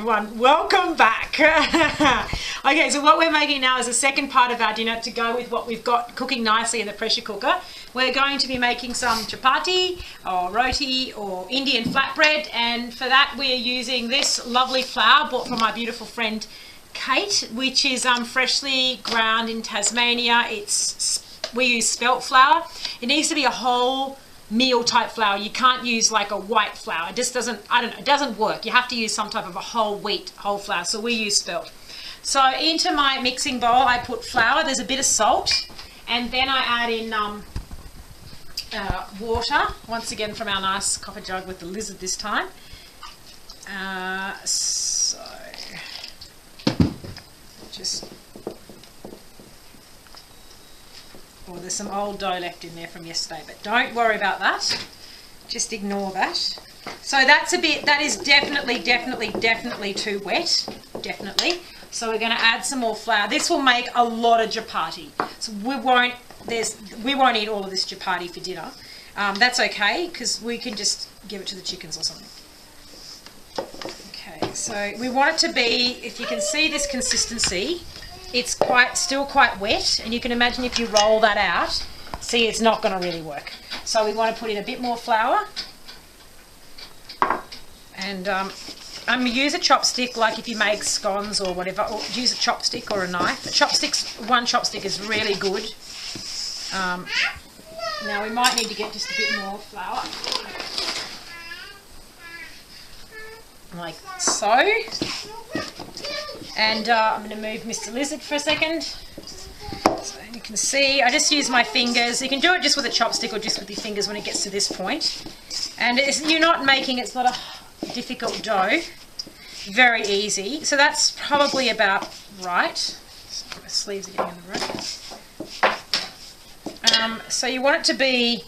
everyone, welcome back. Okay, so what we're making now is the second part of our dinner to go with what we've got cooking nicely in the pressure cooker. We're going to be making some chapati or roti or Indian flatbread, and for that we're using this lovely flour bought from my beautiful friend Kate, which is freshly ground in Tasmania. We use spelt flour. It needs to be a whole meal type flour. You can't use like a white flour. It just doesn't, I don't know, it doesn't work. You have to use some type of a whole wheat, whole flour. So we use spelt. So into my mixing bowl I put flour, there's a bit of salt, and then I add in water, once again from our nice copper jug with the lizard this time. Oh, there's some old dough left in there from yesterday, but don't worry about that. Just ignore that. So that's a bit, that is definitely too wet, definitely. So we're going to add some more flour. This will make a lot of chapati. So we won't eat all of this chapati for dinner. That's okay, because we can just give it to the chickens or something. Okay, so we want it to be, if you can see this consistency, it's still quite wet, and you can imagine if you roll that out, see, it's not going to really work. So we want to put in a bit more flour, and use a chopstick, like if you make scones or whatever, or use a chopstick or a knife. One chopstick is really good. Now we might need to get just a bit more flour, like so. And I'm going to move Mr. Lizard for a second. So you can see, I just use my fingers. You can do it just with a chopstick or just with your fingers when it gets to this point. And you're not making, it's not a difficult dough. Very easy. So that's probably about right. So my sleeves are getting in the room. So you want it to be,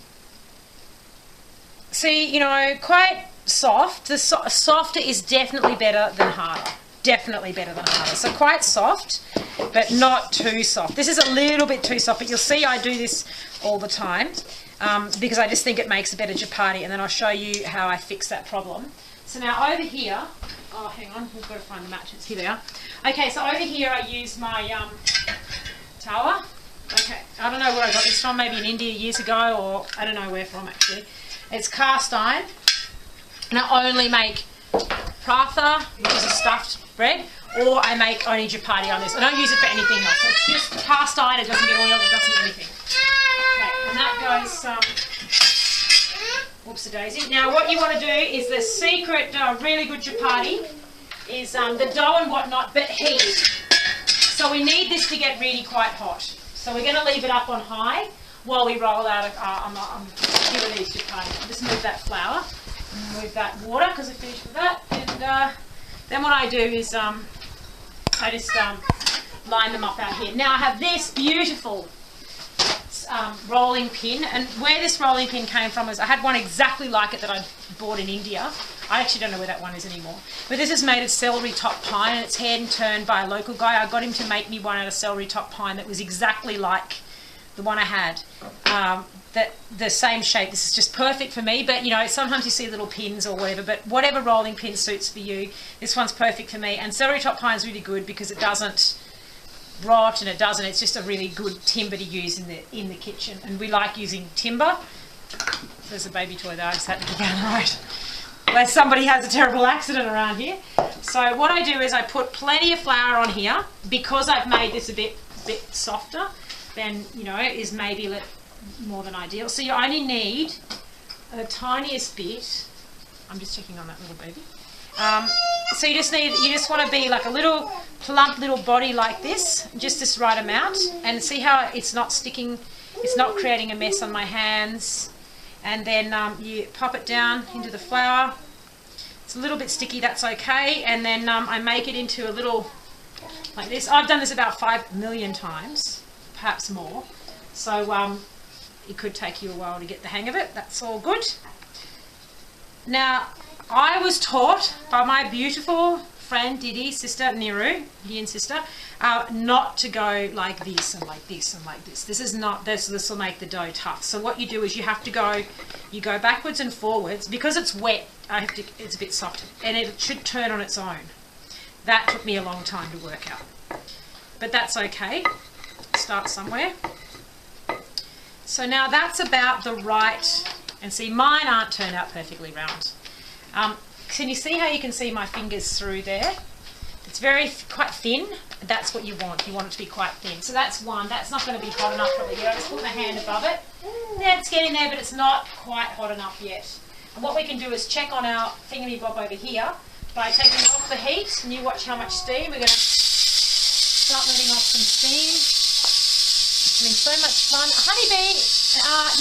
quite soft. The softer is definitely better than harder. Definitely better than harder. So quite soft, but not too soft. This is a little bit too soft, but you'll see I do this all the time because I just think it makes a better chapati, and then I'll show you how I fix that problem. So now over here, oh hang on, we've got to find the matches. Here they are. Okay, so over here I use my tawa. Okay, I don't know where I got this from, maybe in India years ago, or I don't know where from actually. It's cast iron, and I only make paratha, which is a stuffed bread, or I make only chapati on this. I don't use it for anything else. So it's just cast iron, it doesn't get oil, it doesn't get anything. Okay, and that goes, whoops-a-daisy. Now what you want to do is the secret, really good chapati is the dough and whatnot, but heat. So we need this to get really quite hot. So we're going to leave it up on high while we roll out a few of these chapati. Just move that flour. Move that water because I finished with that, and then what I do is I just line them up out here. Now I have this beautiful rolling pin, and where this rolling pin came from is I had one exactly like it that I bought in India. I actually don't know where that one is anymore, but this is made of celery top pine, and it's hand turned by a local guy. I got him to make me one out of celery top pine that was exactly like the one I had. The same shape. This is just perfect for me, but sometimes you see little pins or whatever, but whatever rolling pin suits for you, this one's perfect for me. And celery top pine is really good because it doesn't rot, and it's just a really good timber to use in the kitchen, and we like using timber. There's a baby toy there, I just had to get down the road where somebody has a terrible accident around here. So what I do is I put plenty of flour on here because I've made this a bit softer than is maybe more than ideal. So you only need the tiniest bit. I'm just checking on that little baby. So you just want to be like a little plump little body like this, just this right amount, and see how it's not sticking, it's not creating a mess on my hands. And then you pop it down into the flour. It's a little bit sticky, that's okay. And then I make it into a little like this. I've done this about 5 million times, perhaps more. So it could take you a while to get the hang of it. That's all good. Now, I was taught by my beautiful friend Didi, sister Niru, Indian sister, not to go like this and like this and like this. This is not, this will make the dough tough. So what you do is you go backwards and forwards. Because it's wet, it's a bit soft, and it should turn on its own. That took me a long time to work out. But that's okay. Start somewhere. So now that's about the right, and see mine aren't turned out perfectly round. Can you see how you can see my fingers through there? It's quite thin. That's what you want. You want it to be quite thin. So that's one. That's not going to be hot enough probably yet. I just put my hand above it. Yeah, it's getting there, but it's not quite hot enough yet. And what we can do is check on our thingamy-bob over here by taking it off the heat, and you watch how much steam. We're going to start letting off some steam. It's having so much fun. Honeybee,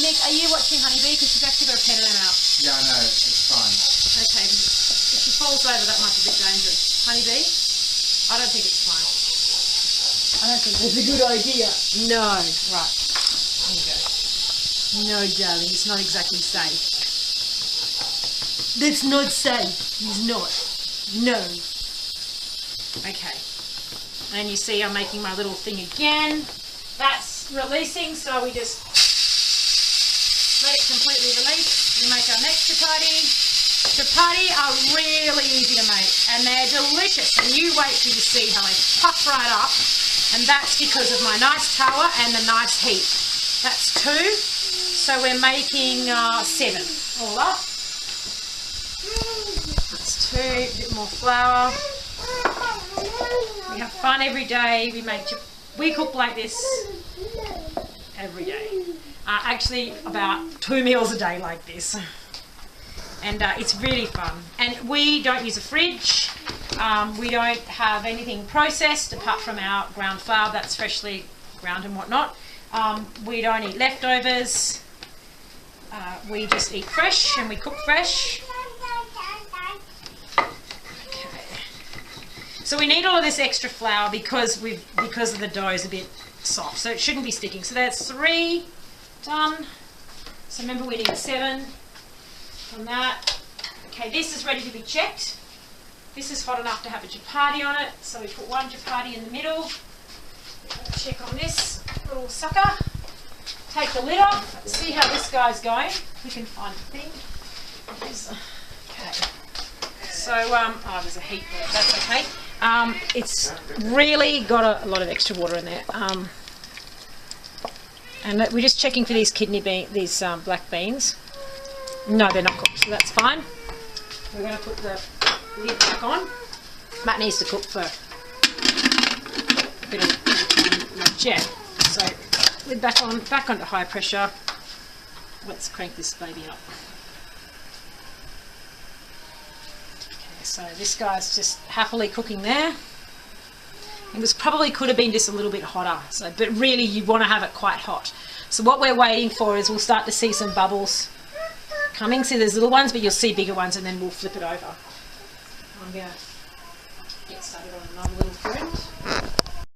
Nick, are you watching Honeybee? Because she's actually got a pen in her mouth. Yeah, I know. It's fine. Okay, if she falls over that much, it's a bit dangerous. Honeybee, I don't think it's fine. I don't think that's a good idea. No. Right. There you go. No, darling, it's not exactly safe. That's not safe. It's not. No. Okay. And you see I'm making my little thing again. That's releasing, so we just let it completely release. We make our next chapati. Chapati are really easy to make, and they're delicious. And you wait till you see how they puff right up. And that's because of my nice tower and the nice heat. That's 2. So we're making 7 all up. That's 2. A bit more flour. We have fun every day. We cook like this every day. Actually, about 2 meals a day like this. And it's really fun. And we don't use a fridge. We don't have anything processed apart from our ground flour that's freshly ground and whatnot. We don't eat leftovers. We just eat fresh and we cook fresh. Okay. So we need all of this extra flour because of the dough is a bit soft, so it shouldn't be sticking. So that's 3 done. So remember we need 7 from that. Okay, this is ready to be checked. This is hot enough to have a chapati on it, so we put 1 chapati in the middle. Check on this little sucker. Take the lid off. See how this guy's going. We can find the thing. Okay. So, oh, there's a heat there. That's okay. It's really got a lot of extra water in there. And we're just checking for these these black beans. No, they're not cooked, so that's fine. We're going to put the lid back on. Matt needs to cook for a bit of jet. So lid back on, back onto high pressure. Let's crank this baby up. Okay, so this guy's just happily cooking there. It probably could have been just a little bit hotter. So, but really you want to have it quite hot. So what we're waiting for is we'll start to see some bubbles coming. See, there's little ones, but you'll see bigger ones, and then we'll flip it over. I'm going to get started on another little friend.